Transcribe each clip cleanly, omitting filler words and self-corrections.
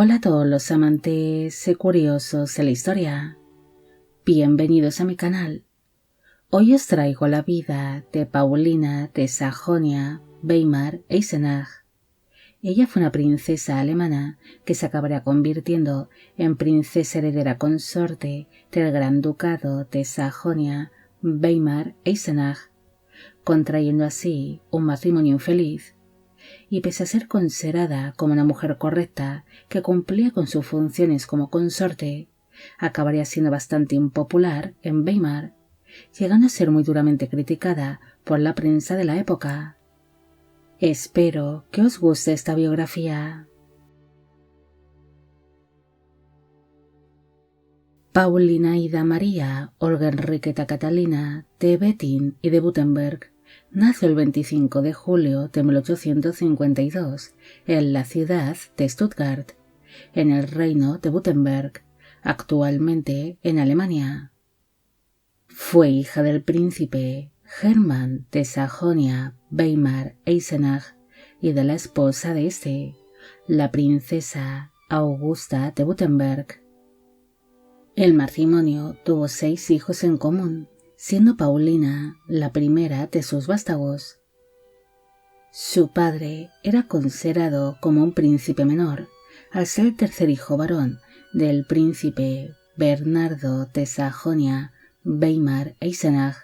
Hola a todos los amantes y curiosos de la historia. Bienvenidos a mi canal. Hoy os traigo la vida de Paulina de Sajonia-Weimar-Eisenach. Ella fue una princesa alemana que se acabaría convirtiendo en princesa heredera consorte del Gran Ducado de Sajonia-Weimar-Eisenach, contrayendo así un matrimonio infeliz. Y pese a ser considerada como una mujer correcta que cumplía con sus funciones como consorte, acabaría siendo bastante impopular en Weimar, llegando a ser muy duramente criticada por la prensa de la época. Espero que os guste esta biografía. Paulina Ida María Olga Enriqueta Catalina de Wettin y de Württemberg nació el 25 de julio de 1852 en la ciudad de Stuttgart, en el reino de Württemberg, actualmente en Alemania. Fue hija del príncipe Hermann de Sajonia-Weimar-Eisenach y de la esposa de este, la princesa Augusta de Württemberg. El matrimonio tuvo 6 hijos en común, siendo Paulina la primera de sus vástagos. Su padre era considerado como un príncipe menor, al ser el tercer hijo varón del príncipe Bernardo de Sajonia-Weimar-Eisenach,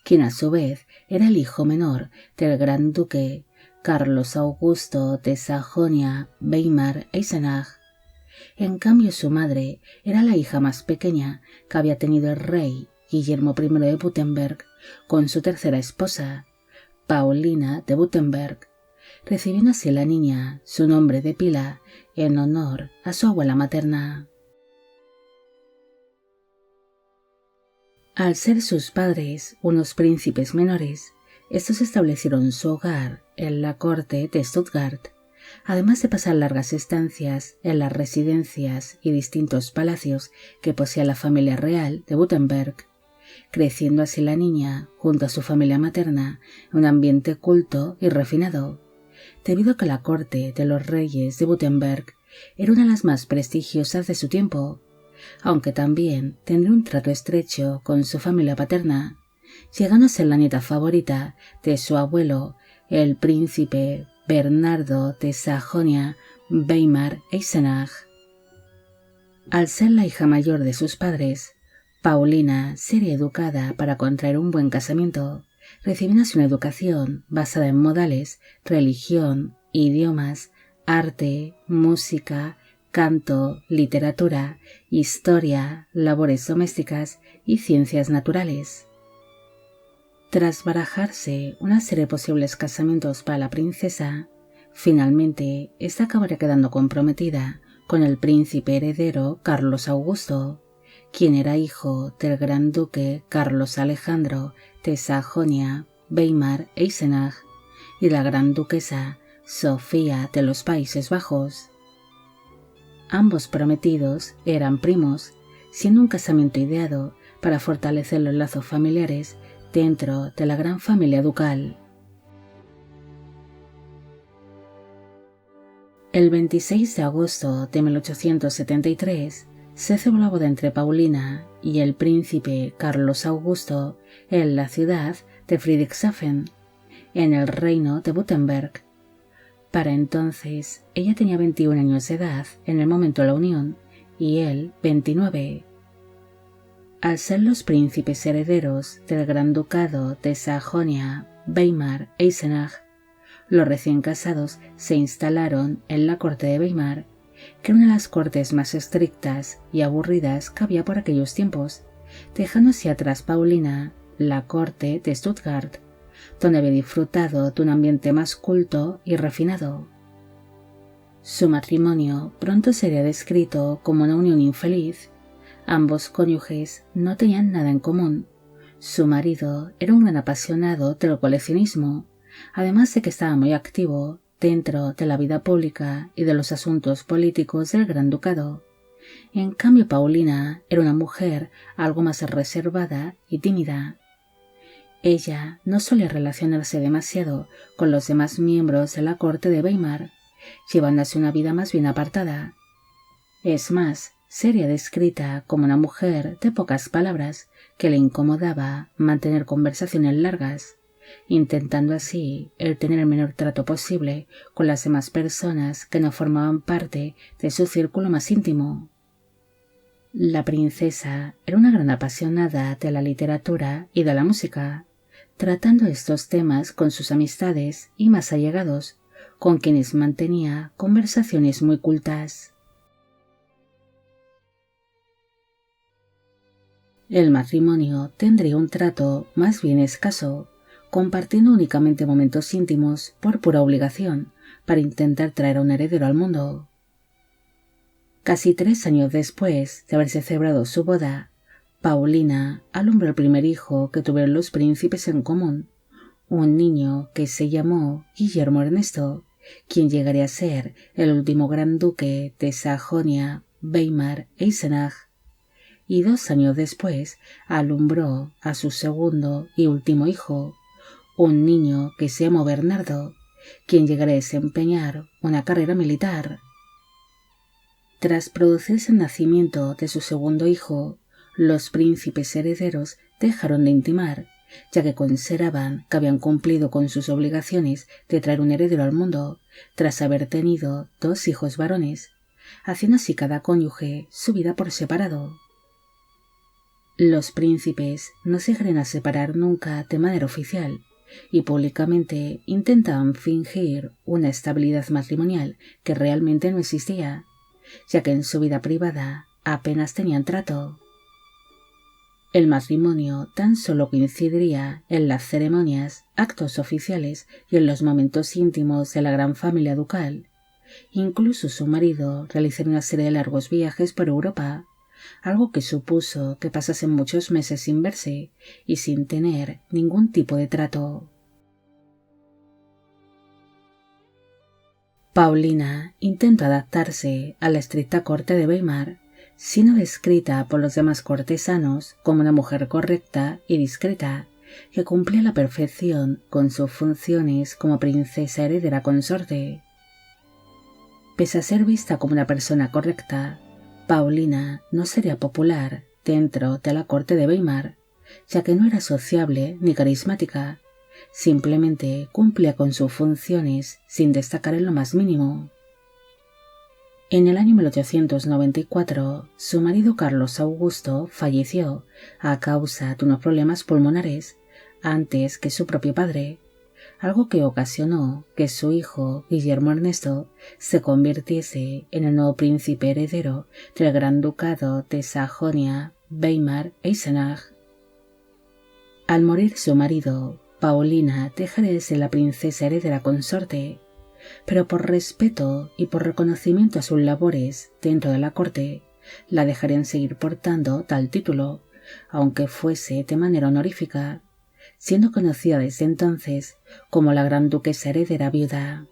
quien a su vez era el hijo menor del gran duque Carlos Augusto de Sajonia-Weimar-Eisenach. En cambio, su madre era la hija más pequeña que había tenido el rey Guillermo I de Württemberg con su tercera esposa, Paulina de Württemberg, recibiendo así la niña su nombre de pila en honor a su abuela materna. Al ser sus padres unos príncipes menores, estos establecieron su hogar en la corte de Stuttgart, además de pasar largas estancias en las residencias y distintos palacios que poseía la familia real de Württemberg, creciendo así la niña junto a su familia materna en un ambiente culto y refinado, debido a que la corte de los reyes de Württemberg era una de las más prestigiosas de su tiempo, aunque también tendría un trato estrecho con su familia paterna, llegando a ser la nieta favorita de su abuelo, el príncipe Bernardo de Sajonia-Weimar-Eisenach. Al ser la hija mayor de sus padres, Paulina sería educada para contraer un buen casamiento, recibiendo así una educación basada en modales, religión, idiomas, arte, música, canto, literatura, historia, labores domésticas y ciencias naturales. Tras barajarse una serie de posibles casamientos para la princesa, finalmente ésta acabaría quedando comprometida con el príncipe heredero Carlos Augusto, quien era hijo del gran duque Carlos Alejandro de Sajonia-Weimar-Eisenach y la gran duquesa Sofía de los Países Bajos. Ambos prometidos eran primos, siendo un casamiento ideado para fortalecer los lazos familiares dentro de la gran familia ducal. El 26 de agosto de 1873 se celebró la boda entre Paulina y el príncipe Carlos Augusto en la ciudad de Friedrichshafen, en el reino de Württemberg. Para entonces ella tenía 21 años de edad en el momento de la unión y él 29. Al ser los príncipes herederos del Gran Ducado de Sajonia-Weimar-Eisenach, los recién casados se instalaron en la corte de Weimar, que era una de las cortes más estrictas y aburridas que había por aquellos tiempos, dejando así atrás Paulina la corte de Stuttgart, donde había disfrutado de un ambiente más culto y refinado. Su matrimonio pronto sería descrito como una unión infeliz. Ambos cónyuges no tenían nada en común. Su marido era un gran apasionado del coleccionismo, además de que estaba muy activo dentro de la vida pública y de los asuntos políticos del Gran Ducado. En cambio, Paulina era una mujer algo más reservada y tímida. Ella no solía relacionarse demasiado con los demás miembros de la corte de Weimar, llevándose una vida más bien apartada. Es más, sería descrita como una mujer de pocas palabras que le incomodaba mantener conversaciones largas, intentando así el tener el menor trato posible con las demás personas que no formaban parte de su círculo más íntimo. La princesa era una gran apasionada de la literatura y de la música, tratando estos temas con sus amistades y más allegados, con quienes mantenía conversaciones muy cultas. El matrimonio tendría un trato más bien escaso, compartiendo únicamente momentos íntimos por pura obligación para intentar traer a un heredero al mundo. Casi 3 años después de haberse celebrado su boda, Paulina alumbró el primer hijo que tuvieron los príncipes en común, un niño que se llamó Guillermo Ernesto, quien llegaría a ser el último gran duque de Sajonia, Weimar e Eisenach, y 2 años después alumbró a su segundo y último hijo, un niño que se llamó Bernardo, quien llegaría a desempeñar una carrera militar. Tras producirse el nacimiento de su segundo hijo, los príncipes herederos dejaron de intimar, ya que consideraban que habían cumplido con sus obligaciones de traer un heredero al mundo, tras haber tenido 2 hijos varones, haciendo así cada cónyuge su vida por separado. Los príncipes no se llegaron a separar nunca de manera oficial, y públicamente intentaban fingir una estabilidad matrimonial que realmente no existía, ya que en su vida privada apenas tenían trato. El matrimonio tan solo coincidiría en las ceremonias, actos oficiales y en los momentos íntimos de la gran familia ducal. Incluso su marido realizaría una serie de largos viajes por Europa, algo que supuso que pasasen muchos meses sin verse y sin tener ningún tipo de trato. Paulina intentó adaptarse a la estricta corte de Weimar, siendo descrita por los demás cortesanos como una mujer correcta y discreta, que cumplía a la perfección con sus funciones como princesa heredera consorte. Pese a ser vista como una persona correcta, Paulina no sería popular dentro de la corte de Weimar, ya que no era sociable ni carismática. Simplemente cumplía con sus funciones sin destacar en lo más mínimo. En el año 1894, su marido Carlos Augusto falleció a causa de unos problemas pulmonares antes que su propio padre, algo que ocasionó que su hijo Guillermo Ernesto se convirtiese en el nuevo príncipe heredero del Gran Ducado de Sajonia, Weimar e Eisenach. Al morir su marido, Paulina dejaría de ser la princesa heredera consorte, pero por respeto y por reconocimiento a sus labores dentro de la corte, la dejarían seguir portando tal título, aunque fuese de manera honorífica, siendo conocida desde entonces como la gran duquesa heredera viuda.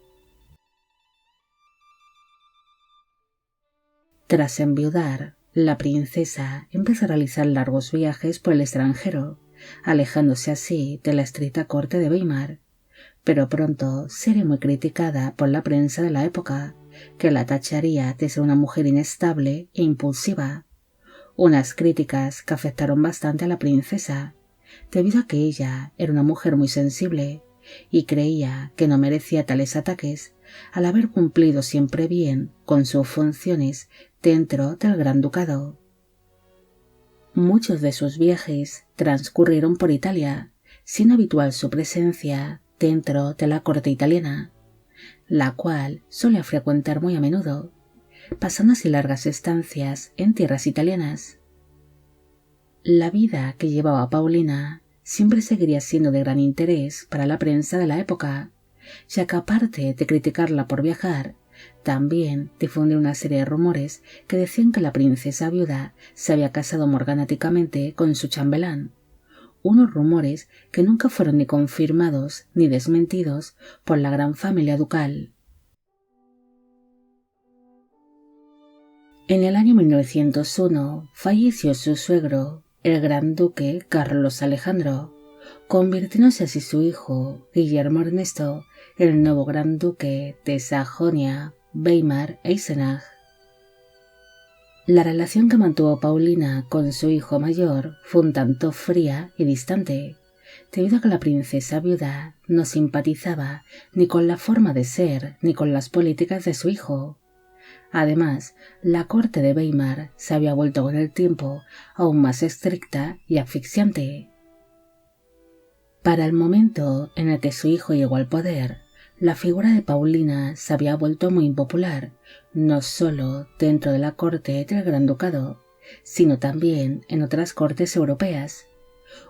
Tras enviudar, la princesa empezó a realizar largos viajes por el extranjero, alejándose así de la estricta corte de Weimar, pero pronto sería muy criticada por la prensa de la época, que la tacharía de ser una mujer inestable e impulsiva, unas críticas que afectaron bastante a la princesa, debido a que ella era una mujer muy sensible y creía que no merecía tales ataques al haber cumplido siempre bien con sus funciones dentro del Gran Ducado. Muchos de sus viajes transcurrieron por Italia, siendo habitual su presencia dentro de la corte italiana, la cual solía frecuentar muy a menudo, pasando así largas estancias en tierras italianas. La vida que llevaba Paulina siempre seguiría siendo de gran interés para la prensa de la época, ya que aparte de criticarla por viajar, también difundió una serie de rumores que decían que la princesa viuda se había casado morganáticamente con su chambelán, unos rumores que nunca fueron ni confirmados ni desmentidos por la gran familia ducal. En el año 1901 falleció su suegro, el gran duque Carlos Alejandro, convirtiéndose así su hijo, Guillermo Ernesto, en el nuevo gran duque de Sajonia, Weimar e Eisenach. La relación que mantuvo Paulina con su hijo mayor fue un tanto fría y distante, debido a que la princesa viuda no simpatizaba ni con la forma de ser ni con las políticas de su hijo. Además, la corte de Weimar se había vuelto con el tiempo aún más estricta y asfixiante. Para el momento en el que su hijo llegó al poder, la figura de Paulina se había vuelto muy impopular, no solo dentro de la corte del Gran Ducado, sino también en otras cortes europeas.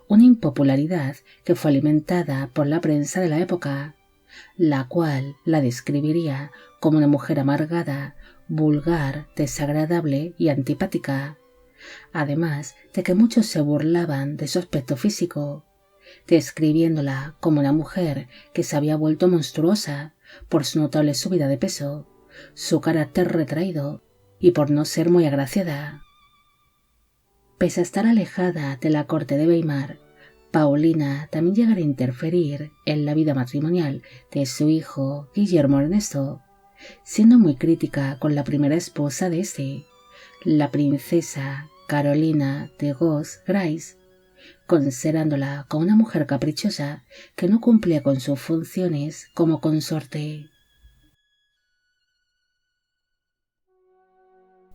Una impopularidad que fue alimentada por la prensa de la época, la cual la describiría como una mujer amargada, vulgar, desagradable y antipática, además de que muchos se burlaban de su aspecto físico, describiéndola como una mujer que se había vuelto monstruosa por su notable subida de peso, su carácter retraído y por no ser muy agraciada. Pese a estar alejada de la corte de Weimar, Paulina también llegaría a interferir en la vida matrimonial de su hijo Guillermo Ernesto, siendo muy crítica con la primera esposa de este, la princesa Carolina de Goes-Grace, considerándola como una mujer caprichosa que no cumplía con sus funciones como consorte.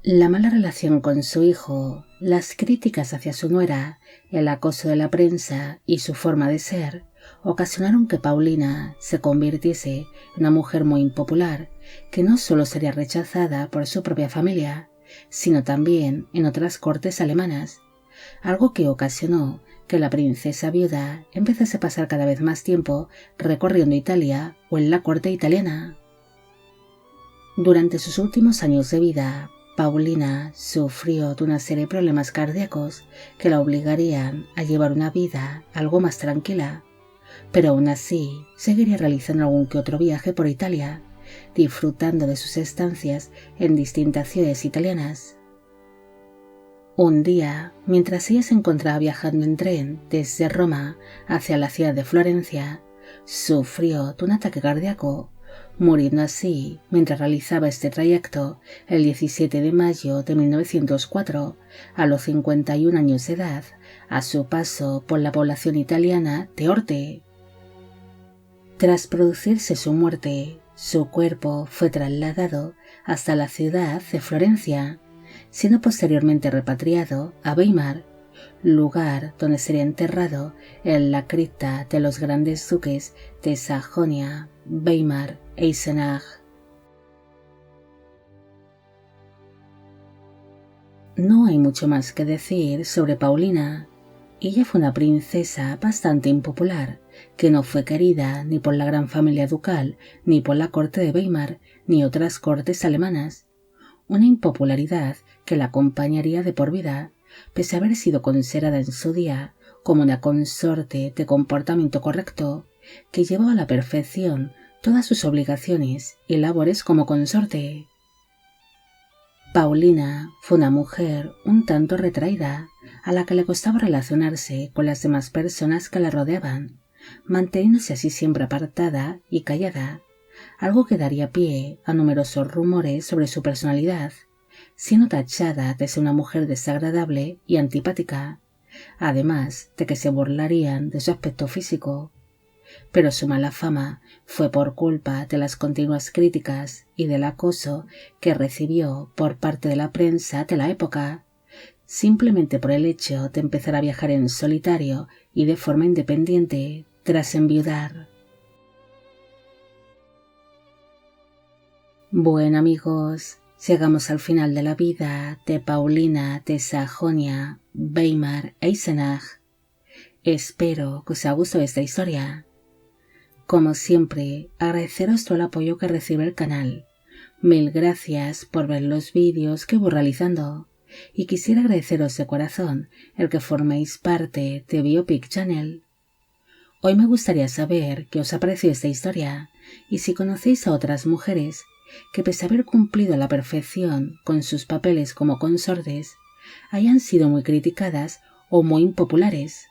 La mala relación con su hijo, las críticas hacia su nuera, el acoso de la prensa y su forma de ser ocasionaron que Paulina se convirtiese en una mujer muy impopular, que no solo sería rechazada por su propia familia, sino también en otras cortes alemanas, algo que ocasionó que la princesa viuda empezase a pasar cada vez más tiempo recorriendo Italia o en la corte italiana. Durante sus últimos años de vida, Paulina sufrió de una serie de problemas cardíacos que la obligarían a llevar una vida algo más tranquila, pero aún así seguiría realizando algún que otro viaje por Italia, disfrutando de sus estancias en distintas ciudades italianas. Un día, mientras ella se encontraba viajando en tren desde Roma hacia la ciudad de Florencia, sufrió de un ataque cardíaco, muriendo así mientras realizaba este trayecto el 17 de mayo de 1904, a los 51 años de edad, a su paso por la población italiana de Orte. Tras producirse su muerte, su cuerpo fue trasladado hasta la ciudad de Florencia, siendo posteriormente repatriado a Weimar, lugar donde sería enterrado en la cripta de los grandes duques de Sajonia, Weimar e Eisenach. No hay mucho más que decir sobre Paulina. Ella fue una princesa bastante impopular, que no fue querida ni por la gran familia ducal, ni por la corte de Weimar, ni otras cortes alemanas. Una impopularidad que la acompañaría de por vida, pese a haber sido considerada en su día como una consorte de comportamiento correcto, que llevaba a la perfección todas sus obligaciones y labores como consorte. Paulina fue una mujer un tanto retraída, a la que le costaba relacionarse con las demás personas que la rodeaban, manteniéndose así siempre apartada y callada, algo que daría pie a numerosos rumores sobre su personalidad, siendo tachada de ser una mujer desagradable y antipática, además de que se burlarían de su aspecto físico. Pero su mala fama fue por culpa de las continuas críticas y del acoso que recibió por parte de la prensa de la época, simplemente por el hecho de empezar a viajar en solitario y de forma independiente tras enviudar. Bueno amigos, llegamos al final de la vida de Paulina de Sajonia, Weimar e Eisenach. Espero que os haya gustado esta historia. Como siempre, agradeceros todo el apoyo que recibe el canal. Mil gracias por ver los vídeos que voy realizando y quisiera agradeceros de corazón el que forméis parte de Biopic Channel. Hoy me gustaría saber qué os ha parecido esta historia y si conocéis a otras mujeres que pese a haber cumplido a la perfección con sus papeles como consortes, hayan sido muy criticadas o muy impopulares.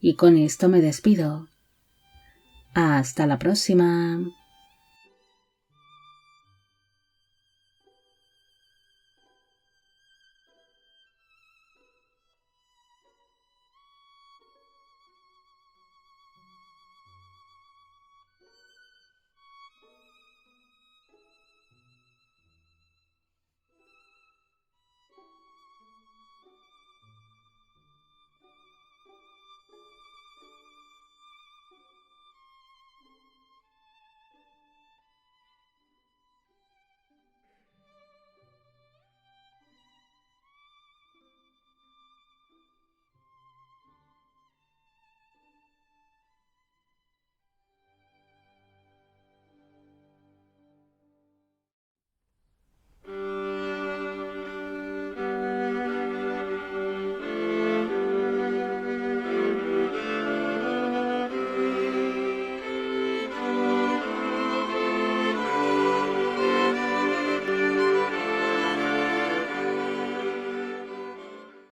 Y con esto me despido. Hasta la próxima.